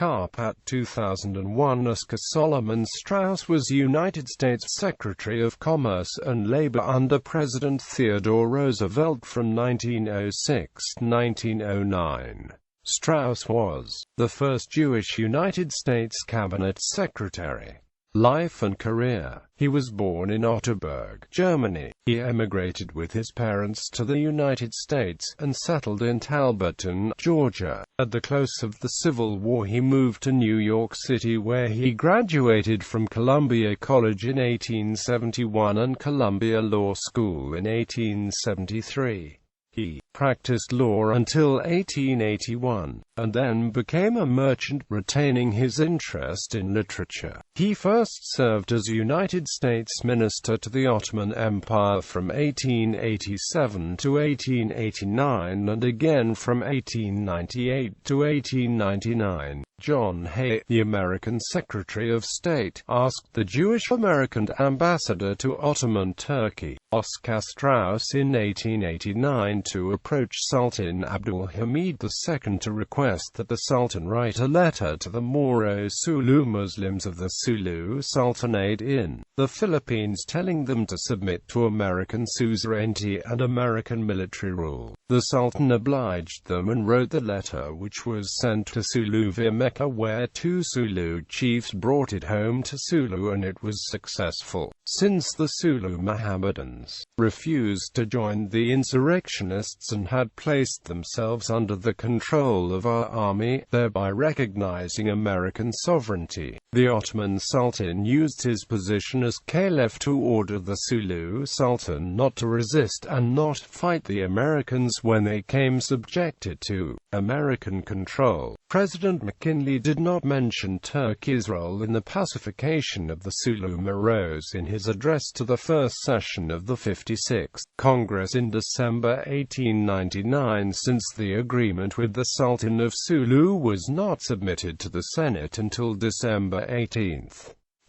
Carpat 2001. Oscar Solomon Straus was United States Secretary of Commerce and Labor under President Theodore Roosevelt from 1906 to 1909. Straus was the first Jewish United States Cabinet Secretary. Life and career. He was born in Otterburg, Germany. He emigrated with his parents to the United States, and settled in Talbotton, Georgia. At the close of the Civil War he moved to New York City, where he graduated from Columbia College in 1871 and Columbia Law School in 1873. He practiced law until 1881, and then became a merchant, retaining his interest in literature. He first served as United States Minister to the Ottoman Empire from 1887 to 1889 and again from 1898 to 1899. John Hay, the American Secretary of State, asked the Jewish-American ambassador to Ottoman Turkey, Oscar Straus, in 1889 to approach Sultan Abdul Hamid II to request that the Sultan write a letter to the Moro Sulu Muslims of the Sulu Sultanate in the Philippines telling them to submit to American suzerainty and American military rule. The Sultan obliged them and wrote the letter, which was sent to Sulu via Mecca, where two Sulu chiefs brought it home to Sulu, and it was successful. Since the Sulu Mohammedans refused to join the insurrectionists and had placed themselves under the control of our army, thereby recognizing American sovereignty, the Ottoman Sultan used his position as caliph to order the Sulu Sultan not to resist and not fight the Americans when they came subjected to American control. President McKinley did not mention Turkey's role in the pacification of the Sulu Moros in his address to the first session of the 56th Congress in December 1899, since the agreement with the Sultan of Sulu was not submitted to the Senate until December 18.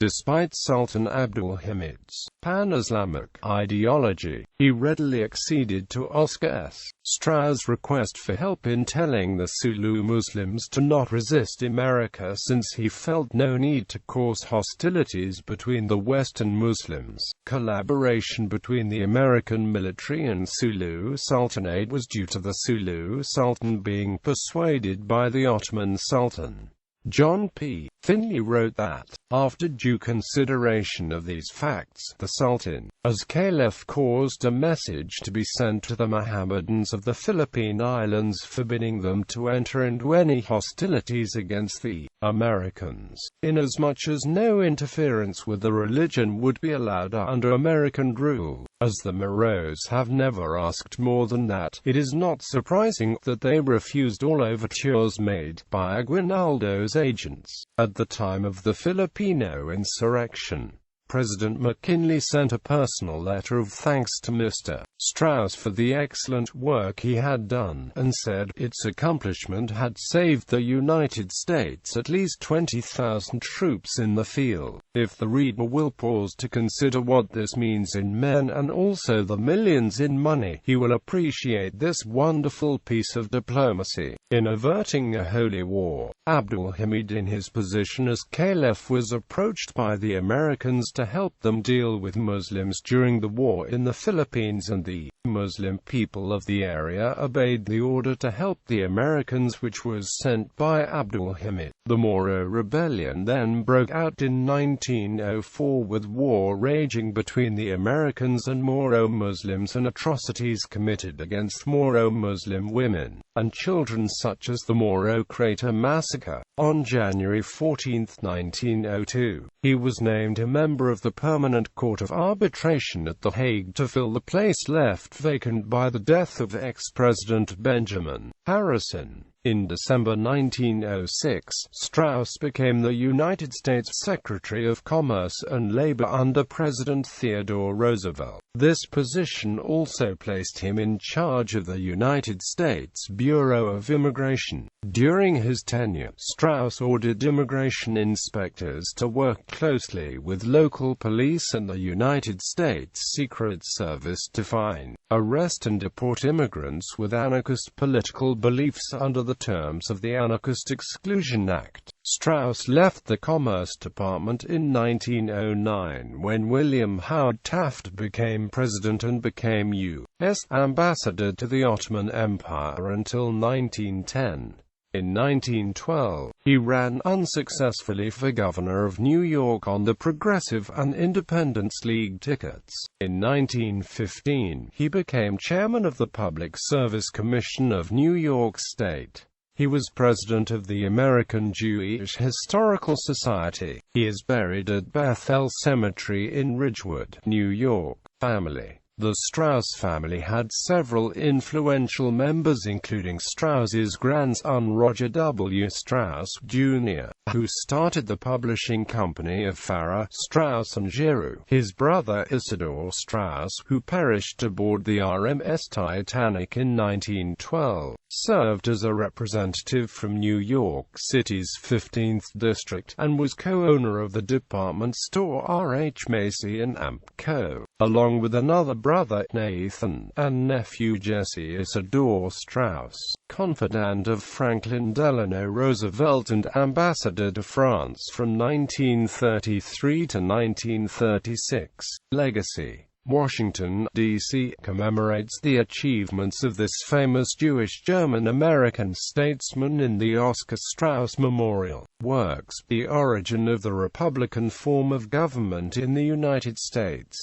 Despite Sultan Abdul Hamid's pan-Islamic ideology, he readily acceded to Oscar Straus' request for help in telling the Sulu Muslims to not resist America, since he felt no need to cause hostilities between the Western Muslims. Collaboration between the American military and Sulu Sultanate was due to the Sulu Sultan being persuaded by the Ottoman Sultan. John P. Finley wrote that, after due consideration of these facts, the Sultan, as caliph, caused a message to be sent to the Mohammedans of the Philippine Islands forbidding them to enter into any hostilities against the Americans, inasmuch as no interference with the religion would be allowed under American rule. As the Moros have never asked more than that, it is not surprising that they refused all overtures made by Aguinaldo's agents at the time of the Filipino insurrection. President McKinley sent a personal letter of thanks to Mr. Straus for the excellent work he had done, and said its accomplishment had saved the United States at least 20,000 troops in the field. If the reader will pause to consider what this means in men and also the millions in money, he will appreciate this wonderful piece of diplomacy. In averting a holy war, Abdul Hamid, in his position as caliph, was approached by the Americans to help them deal with Muslims during the war in the Philippines, and the Muslim people of the area obeyed the order to help the Americans, which was sent by Abdul Hamid. The Moro Rebellion then broke out in 1904, with war raging between the Americans and Moro Muslims and atrocities committed against Moro Muslim women and children, such as the Moro Crater Massacre. On January 14, 1902, he was named a member of the Permanent Court of Arbitration at The Hague to fill the place left vacant by the death of ex-President Benjamin Harrison. In December 1906, Straus became the United States Secretary of Commerce and Labor under President Theodore Roosevelt. This position also placed him in charge of the United States Bureau of Immigration. During his tenure, Straus ordered immigration inspectors to work closely with local police and the United States Secret Service to find, arrest and deport immigrants with anarchist political beliefs under the terms of the Anarchist Exclusion Act. Straus left the Commerce Department in 1909 when William Howard Taft became president and became U.S. ambassador to the Ottoman Empire until 1910. In 1912, he ran unsuccessfully for governor of New York on the Progressive and Independence League tickets. In 1915, he became chairman of the Public Service Commission of New York State. He was president of the American Jewish Historical Society. He is buried at Bethel Cemetery in Ridgewood, New York. Family. The Straus family had several influential members, including Straus's grandson Roger W. Straus, Jr., who started the publishing company of Farrar, Straus and Giroux. His brother Isidore Straus, who perished aboard the RMS Titanic in 1912, served as a representative from New York City's 15th District, and was co-owner of the department store R.H. Macy and Amp Co., along with another brother Nathan, and nephew Jesse Isidore Straus, confidant of Franklin Delano Roosevelt and ambassador to France from 1933 to 1936. Legacy. Washington, D.C. commemorates the achievements of this famous Jewish German-American statesman in the Oscar Straus Memorial. Works. The origin of the Republican form of government in the United States.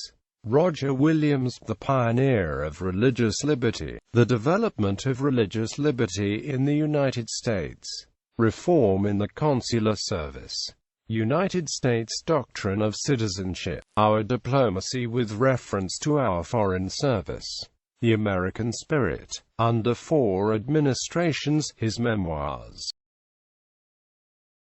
Roger Williams, the pioneer of religious liberty. The development of religious liberty in the United States. Reform in the consular service. United States doctrine of citizenship. Our diplomacy with reference to our foreign service. The American spirit. Under 4 administrations. His memoirs.